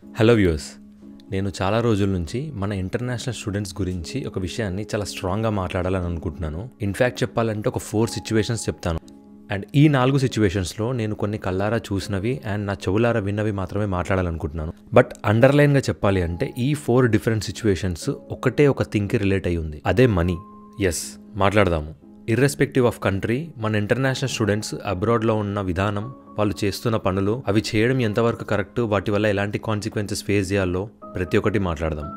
Hello viewers, నేను చాలా రోజుల నుంచి మన ఇంటర్నేషనల్ స్టూడెంట్స్ గురించి ఒక విషయాన్ని చాలా స్ట్రాంగ్గా మాట్లాడాలని అనుకుంటున్నాను. ఇన్ఫ్యాక్ట్ చెప్పాలంటే ఒక 4 సిచ్యువేషన్స్ చెప్తాను. అండ్ ఈ 4 సిచ్యువేషన్స్లో నేను కొన్ని కళ్ళారా చూసినవి అండ్ నా చెవులారా విన్నవి మాత్రమే మాట్లాడాలనుకుంటున్నాను. బట్ అండర్లైన్గా చెప్పాలి అంటే ఈ 4 డిఫరెంట్ సిచ్యువేషన్స్ ఒకటే ఒక థింగ్కి రిలేట్ అయ్యి ఉంది, అదే మనీ. ఎస్, మాట్లాడదాము. ఇర్రెస్పెక్టివ్ ఆఫ్ కంట్రీ, మన ఇంటర్నేషనల్ స్టూడెంట్స్ అబ్రాడ్లో ఉన్న విధానం, వాళ్ళు చేస్తున్న పనులు, అవి చేయడం ఎంతవరకు కరెక్ట్, వాటి వల్ల ఎలాంటి కాన్సిక్వెన్సెస్ ఫేస్ చేయాలో ప్రతి ఒక్కటి మాట్లాడదాం.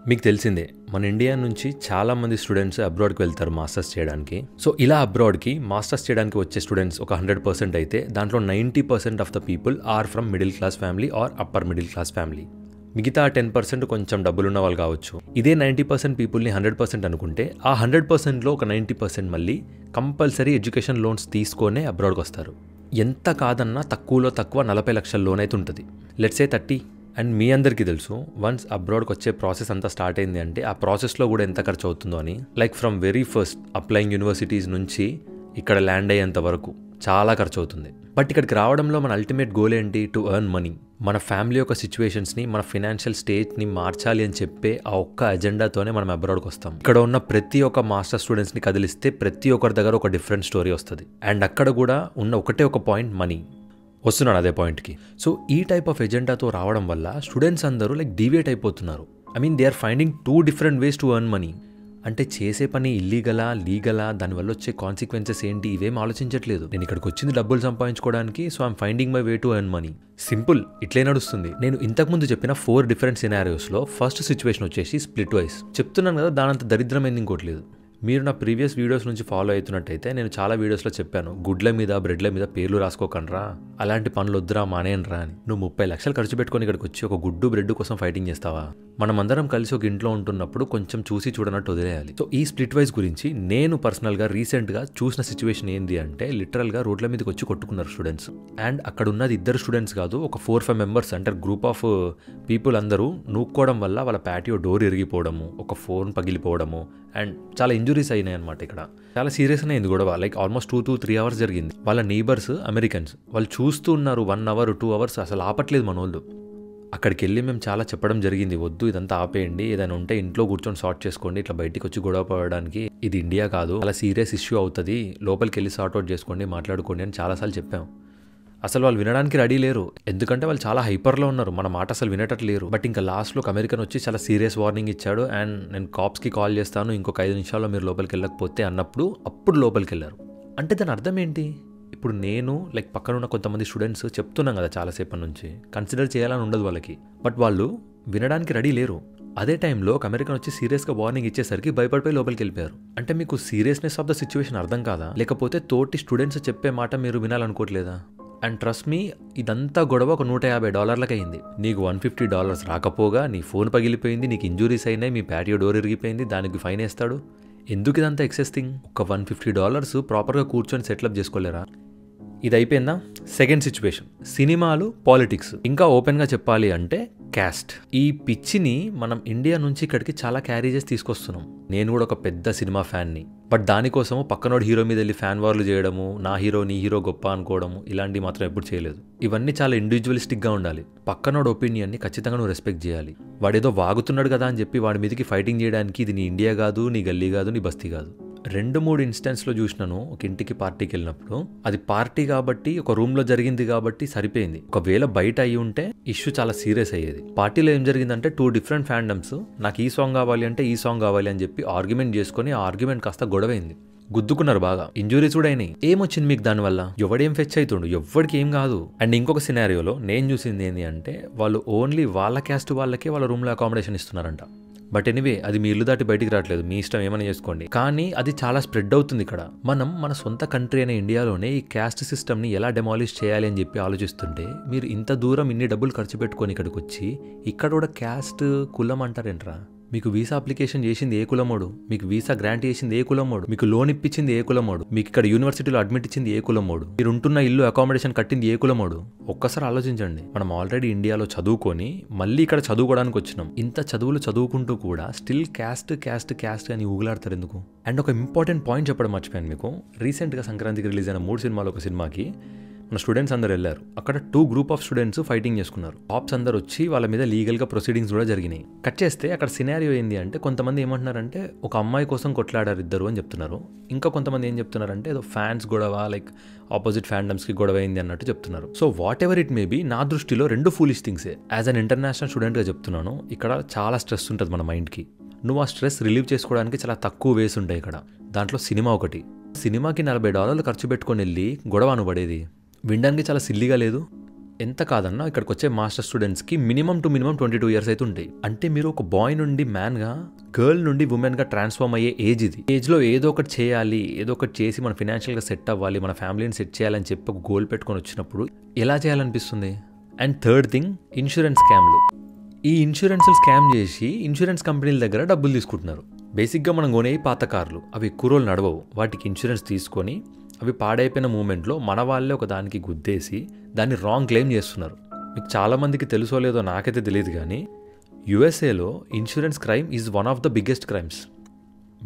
మీకు తెలిసిందే, మన ఇండియా నుంచి చాలామంది స్టూడెంట్స్ అబ్రాడ్కి వెళ్తారు మాస్టర్స్ చేయడానికి. సో ఇలా అబ్రాడ్కి మాస్టర్స్ చేయడానికి వచ్చే స్టూడెంట్స్ ఒక 100% అయితే దాంట్లో 90% of the people are from middle class family are upper middle class family. మిగతా 10% కొంచెం డబ్బులున్న వాళ్ళు కావచ్చు. ఇదే 90% పీపుల్ని 100% అనుకుంటే ఆ 100%లో ఒక 90% మళ్ళీ కంపల్సరీ ఎడ్యుకేషన్ లోన్స్ తీసుకొనే అబ్రాడ్కి వస్తారు. ఎంత కాదన్నా తక్కువలో తక్కువ 40 లక్షల లోన్ అయితే ఉంటుంది, లెట్స్ సే 30. అండ్ మీ అందరికీ తెలుసు, వన్స్ అబ్రాడ్కి వచ్చే ప్రాసెస్ అంతా స్టార్ట్ అయింది అంటే ఆ ప్రాసెస్లో కూడా ఎంత ఖర్చు అవుతుందో అని. Like from very first applying universities నుంచి ఇక్కడ ల్యాండ్ అయ్యేంత వరకు చాలా ఖర్చు అవుతుంది. బట్ ఇక్కడికి రావడంలో మన అల్టిమేట్ గోల్ ఏంటి? To earn money. మన ఫ్యామిలీ యొక్క సిచ్యువేషన్స్ని, మన ఫైనాన్షియల్ స్టేట్ని మార్చాలి అని చెప్పే ఆ ఒక్క అజెండాతోనే మనం అబ్రాడ్కి వస్తాం. ఇక్కడ ఉన్న ప్రతి ఒక్క మాస్టర్ స్టూడెంట్స్ని కదిలిస్తే ప్రతి ఒక్కరి దగ్గర ఒక డిఫరెంట్ స్టోరీ వస్తుంది. అండ్ అక్కడ కూడా ఉన్న ఒకటే ఒక పాయింట్, మనీ. వస్తున్నాను అదే పాయింట్కి. సో ఈ టైప్ ఆఫ్ ఎజెండాతో రావడం వల్ల స్టూడెంట్స్ అందరూ డీవియేట్ అయిపోతున్నారు. They are finding 2 different ways to earn money. అంటే చేసే పని ఇల్లీగలా, లీగలా, దానివల్ల వచ్చే కాన్సిక్వెన్సెస్ ఏంటి, ఇవేం ఆలోచించట్లేదు. నేను ఇక్కడికి వచ్చింది డబ్బులు సంపాదించుకోవడానికి, so I'm finding my way to earn money. Simple, ఇట్లే నడుస్తుంది. నేను ఇంతకుముందు చెప్పిన 4 డిఫరెంట్ సినారియోస్లో ఫస్ట్ సిచ్యువేషన్ వచ్చేసి స్ప్లిట్ వైస్. చెప్తున్నాను కదా, దానంత దరిద్రమైంది ఇంకోటి లేదు. మీరు నా ప్రీవియస్ వీడియోస్ నుంచి ఫాలో అవుతున్నట్టయితే నేను చాలా వీడియోస్లో చెప్పాను, గుడ్ల మీద బ్రెడ్ల మీద పేర్లు రాసుకోకండ్రా, అలాంటి పనులు వద్దురా, మానేయనరా అని. నువ్వు 30 లక్షలు ఖర్చు పెట్టుకొని ఇక్కడికి వచ్చి ఒక గుడ్డు బ్రెడ్ కోసం ఫైటింగ్ చేస్తావా? మనం అందరం కలిసి ఒక ఇంట్లో ఉంటున్నప్పుడు కొంచెం చూసి చూడనట్టు వదిలేయాలి. సో ఈ స్ప్లిట్ వైజ్ గురించి నేను పర్సనల్గా రీసెంట్గా చూసిన సిచ్యువేషన్ ఏంది అంటే, లిటరల్గా రోడ్ల మీదకి వచ్చి కొట్టుకున్నారు స్టూడెంట్స్. అండ్ అక్కడ ఉన్నది 2 స్టూడెంట్స్ కాదు, ఒక 4-5 మెంబర్స్, అంటే గ్రూప్ ఆఫ్ పీపుల్ అందరూ నూక్కోవడం వల్ల వాళ్ళ ప్యాటియో డోర్ ఇరిగిపోవడము, ఒక ఫోన్ పగిలిపోవడము, అండ్ చాలా ఇంజురీస్ అయినాయి అనమాట. ఇక్కడ చాలా సీరియస్ అయింది గొడవ. ఆల్మోస్ట్ 2 to 3 అవర్స్ జరిగింది. వాళ్ళ నైబర్స్ అమెరికన్స్, వాళ్ళు చూస్తూ ఉన్నారు 1 hour 2 hours, అసలు ఆపట్లేదు మనోళ్ళు. అక్కడికి వెళ్ళి మేము చాలా చెప్పడం జరిగింది, వద్దు ఇదంతా ఆపేయండి, ఏదైనా ఉంటే ఇంట్లో కూర్చొని సార్ట్ చేసుకోండి, ఇట్లా బయటికి వచ్చి గొడవ పడడానికి ఇది ఇండియా కాదు, అలా సీరియస్ ఇష్యూ అవుతుంది, లోపలికి వెళ్ళి సార్ట్ అవుట్ చేసుకోండి, మాట్లాడుకోండి అని చాలాసార్లు చెప్పాం. అసలు వాళ్ళు వినడానికి రెడీ లేరు, ఎందుకంటే వాళ్ళు చాలా హైపర్లో ఉన్నారు, మన మాట అసలు వినేటట్లేరు. బట్ ఇంకా లాస్ట్లో ఒక అమెరికన్ వచ్చి చాలా సీరియస్ వార్నింగ్ ఇచ్చాడు, అండ్ నేను కాప్స్కి కాల్ చేస్తాను, ఇంకొక 5 నిమిషాల్లో మీరు లోపలికి వెళ్ళకపోతే అప్పుడు లోపలికి వెళ్ళారు. అంటే దాని అర్థం ఏంటి? ఇప్పుడు నేను పక్కన ఉన్న కొంతమంది స్టూడెంట్స్ చెప్తున్నాం కదా చాలాసేపటి నుంచి, కన్సిడర్ చేయాలని ఉండదు వాళ్ళకి, బట్ వాళ్ళు వినడానికి రెడీ లేరు. అదే టైంలో ఒక అమెరికన్ వచ్చి సీరియస్గా వార్నింగ్ ఇచ్చేసరికి భయపడిపోయి లోపలికి వెళ్ళిపోయారు. అంటే మీకు సీరియస్నెస్ ఆఫ్ ద సిచ్యువేషన్ అర్థం కాదా? లేకపోతే తోటి స్టూడెంట్స్ చెప్పే మాట మీరు వినాలనుకోవట్లేదా? అండ్ ట్రస్ట్ మీ, ఇదంతా గొడవ ఒక $150 అయింది. నీకు $150 రాకపోగా నీ ఫోన్ పగిలిపోయింది, నీకు ఇంజురీస్ అయినాయి, మీ ప్యాటియో డోర్ ఇరిగిపోయింది, దానికి ఫైన్ వేస్తాడు. ఎందుకు ఇదంతా ఎక్సెస్ థింగ్? ఒక $150 ప్రాపర్గా కూర్చొని సెటిల్అప్ చేసుకోలేరా? ఇది అయిపోయిందా? సెకండ్ సిచ్యువేషన్, సినిమాలు, పాలిటిక్స్. ఇంకా ఓపెన్గా చెప్పాలి అంటే క్యాస్ట్. ఈ పిచ్చిని మనం ఇండియా నుంచి ఇక్కడికి చాలా క్యారీ చేసి తీసుకొస్తున్నాం. నేను కూడా ఒక పెద్ద సినిమా ఫ్యాన్ని, బట్ దానికోసము పక్కనోడు హీరో మీద వెళ్ళి ఫ్యాన్ వార్లు చేయడము, నా హీరో నీ హీరో గొప్ప అనుకోవడము, ఇలాంటివి మాత్రం ఎప్పుడు చేయలేదు. ఇవన్నీ చాలా ఇండివిజువలిస్టిక్గా ఉండాలి. పక్కనోడు ఒపీనియన్ని ఖచ్చితంగా నువ్వు రెస్పెక్ట్ చేయాలి. వాడేదో వాగుతున్నాడు కదా అని చెప్పి వాడి మీదకి ఫైటింగ్ చేయడానికి ఇది నీ ఇండియా కాదు, నీ గల్లీ కాదు, నీ బస్తీ కాదు. 2-3 ఇన్స్టెన్స్లో చూసినాను. ఒక ఇంటికి పార్టీకి వెళ్ళినప్పుడు, అది పార్టీ కాబట్టి ఒక రూమ్లో జరిగింది కాబట్టి సరిపోయింది. ఒకవేళ బయట అయ్యి ఉంటే ఇష్యూ చాలా సీరియస్ అయ్యేది. పార్టీలో ఏం జరిగిందంటే 2 డిఫరెంట్ ఫ్యాండమ్స్ నాకు ఈ సాంగ్ కావాలి అంటే ఈ సాంగ్ కావాలి అని చెప్పి ఆర్గ్యుమెంట్ చేసుకుని ఆ ఆర్గ్యుమెంట్ కాస్త గొడవైంది, గుద్దుకున్నారు బాగా, ఇంజురీస్ కూడా అయినాయి. ఏమొచ్చింది మీకు దానివల్ల? ఎవడేం ఫెచ్ అవుతుండు, ఎవరికి ఏం కాదు. అండ్ ఇంకొక సినారియోలో నేను చూసింది ఏంటి అంటే, వాళ్ళు ఓన్లీ వాళ్ళ క్యాస్ట్ వాళ్ళకే వాళ్ళ రూమ్లో అకామిడేషన్ ఇస్తున్నారంట. బట్ ఎనీవే, అది మీ ఇల్లు దాటి బయటికి రావట్లేదు, మీ ఇష్టం, ఏమైనా చేసుకోండి. కానీ అది చాలా స్ప్రెడ్ అవుతుంది ఇక్కడ. మనం మన సొంత కంట్రీ అయిన ఇండియాలోనే ఈ క్యాస్ట్ సిస్టమ్ని ఎలా డెమాలిష్ చేయాలి అని చెప్పి ఆలోచిస్తుంటే, మీరు ఇంత దూరం ఇన్ని డబ్బులు ఖర్చు పెట్టుకొని ఇక్కడికి వచ్చి ఇక్కడ కూడా క్యాస్ట్, కులం అంటారేంట్రా? మీకు వీసా అప్లికేషన్ చేసింది ఏ కులమోడు, మీకు వీసా గ్రాంట్ చేసింది ఏ కులమోడు, మీకు లోన్ ఇప్పించింది ఏ కులమోడు, మీకు ఇక్కడ యూనివర్సిటీలో అడ్మిట్ ఇచ్చింది ఏ కులమోడు, మీరు ఉంటున్న ఇల్లు అకామిడేషన్ కట్టింది ఏ కులమోడు? ఒక్కసారి ఆలోచించండి. మనం ఆల్రెడీ ఇండియాలో చదువుకొని మళ్ళీ ఇక్కడ చదువుకోవడానికి వచ్చినాం. ఇంత చదువులు చదువుకుంటూ కూడా స్టిల్ క్యాస్ట్ క్యాస్ట్ క్యాస్ట్ అని ఊగులాడతారు ఎందుకు? అండ్ ఒక ఇంపార్టెంట్ పాయింట్ చెప్పడం మర్చిపోయాను మీకు. రీసెంట్గా సంక్రాంతికి రిలీజ్ అయిన 3 సినిమాలో ఒక సినిమాకి మన స్టూడెంట్స్ అందరు వెళ్ళారు. అక్కడ 2 గ్రూప్ ఆఫ్ స్టూడెంట్స్ ఫైటింగ్ చేసుకున్నారు. కాప్స్ అందరు వచ్చి వాళ్ళ మీద లీగల్గా ప్రొసీడింగ్స్ కూడా జరిగినాయి. కట్ చేస్తే అక్కడ సినారియో ఏంది అంటే, కొంతమంది ఏమంటున్నారంటే ఒక అమ్మాయి కోసం కొట్లాడారు ఇద్దరు అని చెప్తున్నారు. ఇంకా కొంతమంది ఏం చెప్తున్నారంటే ఏదో ఫ్యాన్స్ గొడవ, లైక్ ఆపోజిట్ ఫ్యాండమ్స్కి గొడవ అయింది అన్నట్టు చెప్తున్నారు. So whatever it may be, నా దృష్టిలో 2 ఫూలిష్ థింగ్సే. యాజ్ అన్ ఇంటర్నేషనల్ స్టూడెంట్గా చెప్తున్నాను, ఇక్కడ చాలా స్ట్రెస్ ఉంటుంది మన మైండ్కి. నువ్వు ఆ స్ట్రెస్ రిలీవ్ చేసుకోవడానికి చాలా తక్కువ వేస్ ఉంటాయి ఇక్కడ. దాంట్లో సినిమా ఒకటి. సినిమాకి $40 ఖర్చు పెట్టుకొని వెళ్ళి గొడవ అనుపడేది వినడానికి చాలా సిల్లీగా లేదు? ఎంత కాదన్నా ఇక్కడికి వచ్చే మాస్టర్ స్టూడెంట్స్కి మినిమం 22 ఇయర్స్ అయితే ఉంటాయి. అంటే మీరు ఒక బాయ్ నుండి మ్యాన్గా, గర్ల్ నుండి ఉమెన్గా ట్రాన్స్ఫార్మ్ అయ్యే ఏజ్ ఇది. ఏజ్లో ఏదో ఒకటి చేయాలి, ఏదో ఒకటి చేసి మన ఫినాన్షియల్గా సెట్ అవ్వాలి, మన ఫ్యామిలీని సెట్ చేయాలని చెప్పి ఒక గోల్ పెట్టుకొని వచ్చినప్పుడు ఎలా చేయాలనిపిస్తుంది? అండ్ థర్డ్ థింగ్, ఇన్సూరెన్స్ స్కామ్లు. ఈ ఇన్సూరెన్స్లు స్కామ్ చేసి ఇన్సూరెన్స్ కంపెనీల దగ్గర డబ్బులు తీసుకుంటున్నారు. బేసిక్గా మనం కొనే పాత కార్లు అవి ఎక్కువ రోజులు నడవవు. వాటికి ఇన్సూరెన్స్ తీసుకొని అవి పాడైపోయిన మూమెంట్లో మన వాళ్ళే ఒక దానికి గుద్దేసి దాన్ని రాంగ్ క్లెయిమ్ చేస్తున్నారు. మీకు చాలామందికి తెలుసో లేదో నాకైతే తెలియదు, కానీ యుఎస్ఏలో insurance crime is one of the biggest crimes.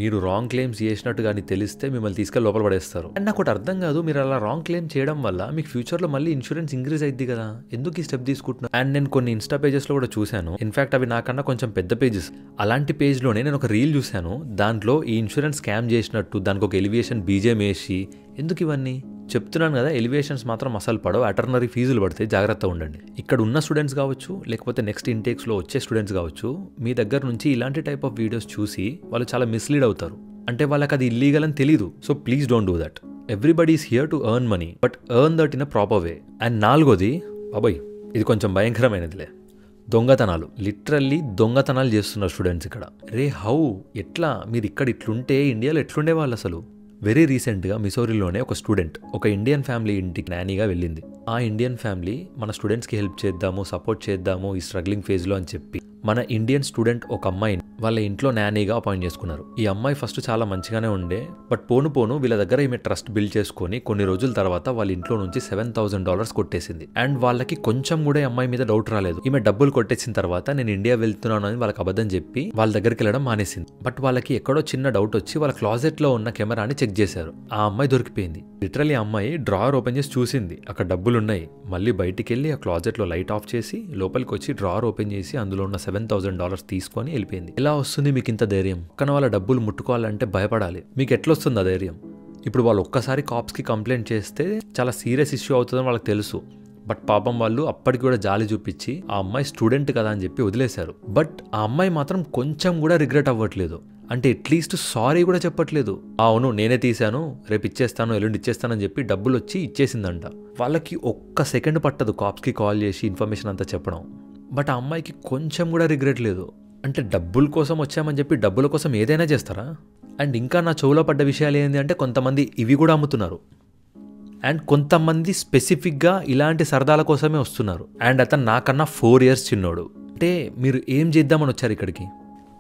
మీరు రాంగ్ క్లెయిమ్స్ చేసినట్టు కానీ తెలిస్తే మిమ్మల్ని తీసుకెళ్ళి లోపల పడేస్తారు. అండ్ నాకు ఒకటి అర్థం కాదు, మీరు అలా రాంగ్ క్లెయిమ్ చేయడం వల్ల మీకు ఫ్యూచర్లో మళ్ళీ ఇన్సూరెన్స్ ఇంక్రీజ్ అయింది కదా, ఎందుకు ఈ స్టెప్ తీసుకుంటున్నారు? అండ్ నేను కొన్ని ఇన్స్టా పేజెస్లో కూడా చూశాను. ఇన్ఫాక్ట్ అవి నాకన్నా కొంచెం పెద్ద పేజెస్. అలాంటి పేజ్లోనే నేను ఒక రీల్ చూశాను. దాంట్లో ఈ ఇన్సూరెన్స్ స్కామ్ చేసినట్టు దానికి ఒక ఎలివేషన్ బీజేం వేసి, ఎందుకు ఇవన్నీ చెప్తున్నాను కదా, ఎలివేషన్స్ మాత్రం అసలు పడవు, అటర్నరీ ఫీజులు పడితే జాగ్రత్తగా ఉండండి. ఇక్కడ ఉన్న స్టూడెంట్స్ కావచ్చు, లేకపోతే నెక్స్ట్ ఇంటేక్స్లో వచ్చే స్టూడెంట్స్ కావచ్చు, మీ దగ్గర నుంచి ఇలాంటి టైప్ ఆఫ్ వీడియోస్ చూసి వాళ్ళు చాలా మిస్లీడ్ అవుతారు. అంటే వాళ్ళకి అది ఇల్లీగల్ అని తెలీదు. So please don't do that. Everybody is here to earn money, but earn that in a proper way. And నాలుగోది, బాబాయ్ ఇది కొంచెం భయంకరమైనదిలే, దొంగతనాలు. లిటరల్లీ దొంగతనాలు చేస్తున్నారు స్టూడెంట్స్ ఇక్కడ. రే హౌ, ఎట్లా మీరు ఇక్కడ ఇట్లుంటే ఇండియాలో ఎట్లుండే వాళ్ళు అసలు? వెరీ రీసెంట్గా మిసోరీలోనే ఒక స్టూడెంట్ ఒక ఇండియన్ ఫ్యామిలీ ఇంటికి నానీగా వెళ్ళింది. ఆ ఇండియన్ ఫ్యామిలీ మన స్టూడెంట్స్కి హెల్ప్ చేద్దాము, సపోర్ట్ చేద్దాము ఈ స్ట్రగ్లింగ్ ఫేజ్లో అని చెప్పి మన ఇండియన్ స్టూడెంట్ ఒక అమ్మాయిని వాళ్ళ ఇంట్లో నానీగా అపాయింట్ చేసుకున్నారు. ఈ అమ్మాయి ఫస్ట్ చాలా మంచిగానే ఉండే, బట్ పోను వీళ్ళ దగ్గర ఈమె ట్రస్ట్ బిల్డ్ చేసుకొని కొన్ని రోజుల తర్వాత వాళ్ళ ఇంట్లో నుంచి $7,000 కొట్టేసింది. అండ్ వాళ్ళకి కొంచెం కూడా అమ్మాయి మీద డౌట్ రాలేదు. ఈమె డబ్బులు కొట్టేసిన తర్వాత నేను ఇండియా వెళ్తున్నాను అని వాళ్ళకి అబద్ధం చెప్పి వాళ్ళ దగ్గరికి వెళ్ళడం మానేసింది. బట్ వాళ్ళకి ఎక్కడో చిన్న డౌట్ వచ్చి వాళ్ళ క్లాజెట్ లో ఉన్న కెమెరాని చెక్ చేశారు. ఆ అమ్మాయి దొరికిపోయింది. లిటరల్లీ ఆ అమ్మాయి డ్రావర్ ఓపెన్ చేసి చూసింది, అక్కడ డబ్బులు ఉన్నాయి. మళ్ళీ బయటికి వెళ్ళి ఆ క్లాజెట్ లో లైట్ ఆఫ్ చేసి లోపలికి వచ్చి డ్రావర్ ఓపెన్ చేసి అందులో ఉన్న $7,000 తీసుకొని వెళ్ళిపోయింది. ఎలా వస్తుంది మీకు ఇంత ధైర్యం? కానీ వాళ్ళ డబ్బులు ముట్టుకోవాలంటే భయపడాలి. మీకు ఎట్లా వస్తుంది ఆ ధైర్యం? ఇప్పుడు వాళ్ళు ఒక్కసారి కాప్స్కి కంప్లైంట్ చేస్తే చాలా సీరియస్ ఇష్యూ అవుతుందని వాళ్ళకి తెలుసు. బట్ పాపం వాళ్ళు అప్పటికి కూడా జాలి చూపించి ఆ అమ్మాయి స్టూడెంట్ కదా అని చెప్పి వదిలేశారు. బట్ ఆ అమ్మాయి మాత్రం కొంచెం కూడా రిగ్రెట్ అవ్వట్లేదు. అంటే అట్లీస్ట్ సారీ కూడా చెప్పట్లేదు. అవును నేనే తీశాను, రేపు ఇచ్చేస్తాను, ఎల్లుండి ఇచ్చేస్తానని చెప్పి డబ్బులు వచ్చి ఇచ్చేసిందంట. వాళ్ళకి ఒక్క సెకండ్ పట్టదు కాప్స్కి కాల్ చేసి ఇన్ఫర్మేషన్ అంతా చెప్పడం. బట్ ఆ అమ్మాయికి కొంచెం కూడా రిగ్రెట్ లేదు. అంటే డబ్బుల కోసం వచ్చామని చెప్పి డబ్బుల కోసం ఏదైనా చేస్తారా? అండ్ ఇంకా నా చెవులో పడ్డ విషయాలు ఏంటి అంటే, కొంతమంది ఇవి కూడా అమ్ముతున్నారు. అండ్ కొంతమంది స్పెసిఫిక్గా ఇలాంటి సరదాల కోసమే వస్తున్నారు. అండ్ అతను నాకన్నా 4 years చిన్నోడు. అంటే మీరు ఏం చేద్దామని వచ్చారు ఇక్కడికి?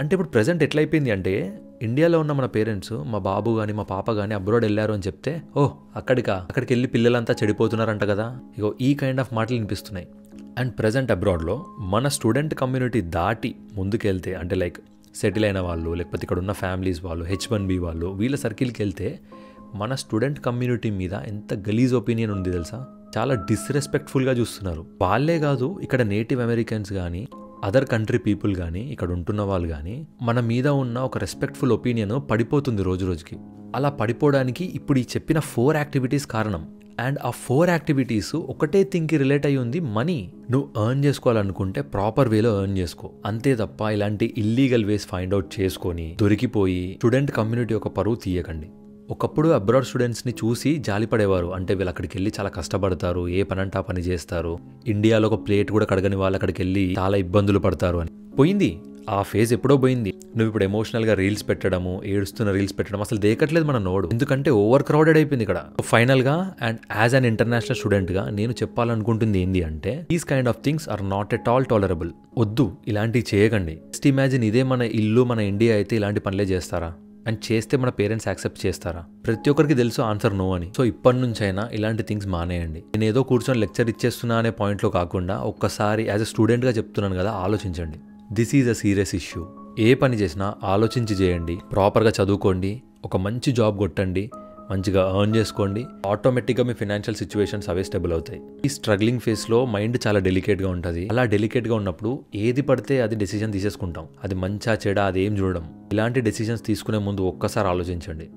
అంటే ఇప్పుడు ప్రజెంట్ ఎట్లయిపోయింది అంటే, ఇండియాలో ఉన్న మన పేరెంట్స్, మా బాబు కానీ మా పాప కానీ అబ్రాడ్ వెళ్ళారు అని చెప్తే, ఓహ్ అక్కడికి వెళ్ళి పిల్లలంతా చెడిపోతున్నారంట కదా, ఇగో ఈ కైండ్ ఆఫ్ మాటలు వినిపిస్తున్నాయి. అండ్ ప్రజెంట్ అబ్రాడ్లో మన స్టూడెంట్ కమ్యూనిటీ దాటి ముందుకెళ్తే, అంటే లైక్ సెటిల్ అయిన వాళ్ళు, లేకపోతే ఇక్కడ ఉన్న ఫ్యామిలీస్ వాళ్ళు, H1B వాళ్ళు, వీళ్ళ సర్కిల్కి వెళ్తే మన స్టూడెంట్ కమ్యూనిటీ మీద ఎంత గలీజ్ ఒపీనియన్ ఉంది తెలుసా? చాలా డిస్రెస్పెక్ట్ఫుల్గా చూస్తున్నారు. వాళ్ళే కాదు, ఇక్కడ నేటివ్ అమెరికన్స్ కానీ అదర్ కంట్రీ పీపుల్ కానీ ఇక్కడ ఉంటున్న వాళ్ళు కానీ మన మీద ఉన్న ఒక రెస్పెక్ట్ఫుల్ ఒపీనియన్ పడిపోతుంది రోజు రోజుకి. అలా పడిపోవడానికి ఇప్పుడు ఈ చెప్పిన 4 యాక్టివిటీస్ కారణం. అండ్ ఆ 4 యాక్టివిటీస్ ఒకటే థింగ్కి రిలేట్ అయ్యి ఉంది, మనీ. నువ్వు ఎర్న్ చేసుకోవాలనుకుంటే ప్రాపర్ వేలో ఎర్న్ చేసుకో, అంతే తప్ప ఇలాంటి ఇల్లీగల్ వేస్ ఫైండ్ అవుట్ చేసుకొని దొరికిపోయి స్టూడెంట్ కమ్యూనిటీ ఒక పరువు తీయకండి. ఒకప్పుడు అబ్రాడ్ స్టూడెంట్స్ని చూసి జాలిపడేవారు. అంటే వీళ్ళు అక్కడికి వెళ్ళి చాలా కష్టపడతారు, ఏ పని అంటే ఆ పని చేస్తారు, ఇండియాలో ఒక ప్లేట్ కూడా కడగని వాళ్ళు అక్కడికి వెళ్ళి చాలా ఇబ్బందులు పడతారు అని. పోయింది ఆ ఫేజ్, ఎప్పుడో పోయింది. నువ్వు ఇప్పుడు ఎమోషనల్గా రీల్స్ పెట్టడము, ఏడుస్తున్న రీల్స్ పెట్టడం అసలు దేకట్లేదు మన నోడు, ఎందుకంటే ఓవర్ క్రౌడెడ్ అయిపోయింది ఇక్కడ. ఫైనల్గా అండ్ యాజ్ అన్ ఇంటర్నేషనల్ స్టూడెంట్గా నేను చెప్పాలనుకుంటుంది ఏంటి అంటే, these kind of things are not at all tolerable. వద్దు, ఇలాంటివి చేయకండి. జస్ట్ ఇమాజిన్, ఇదే మన ఇల్లు, మన ఇండియా అయితే ఇలాంటి పనులే చేస్తారా? అండ్ చేస్తే మన పేరెంట్స్ యాక్సెప్ట్ చేస్తారా? ప్రతి ఒక్కరికి తెలుసు ఆన్సర్ నో అని. సో ఇప్పటి నుంచైనా ఇలాంటి థింగ్స్ మానేయండి. నేను ఏదో కూర్చొని లెక్చర్ ఇచ్చేస్తున్నా అనే పాయింట్లో కాకుండా ఒక్కసారి యాజ్ అ స్టూడెంట్గా చెప్తున్నాను కదా, ఆలోచించండి. This is a serious issue. ఏ పని చేసినా ఆలోచించి చేయండి, ప్రాపర్గా చదువుకోండి, ఒక మంచి జాబ్ కొట్టండి, మంచిగా ఎర్న్ చేసుకోండి. ఆటోమేటిక్గా మీ ఫైనాన్షియల్ సిచ్యువేషన్స్ అవే స్టేబుల్ అవుతాయి. ఈ స్ట్రగ్లింగ్ ఫేస్లో మైండ్ చాలా డెలికేట్గా ఉంటుంది. అలా డెలికేట్గా ఉన్నప్పుడు ఏది పడితే అది డెసిషన్ తీసేసుకుంటాం. అది మంచా చెడా అది ఏం చూడడం. ఇలాంటి డెసిషన్స్ తీసుకునే ముందు ఒక్కసారి ఆలోచించండి.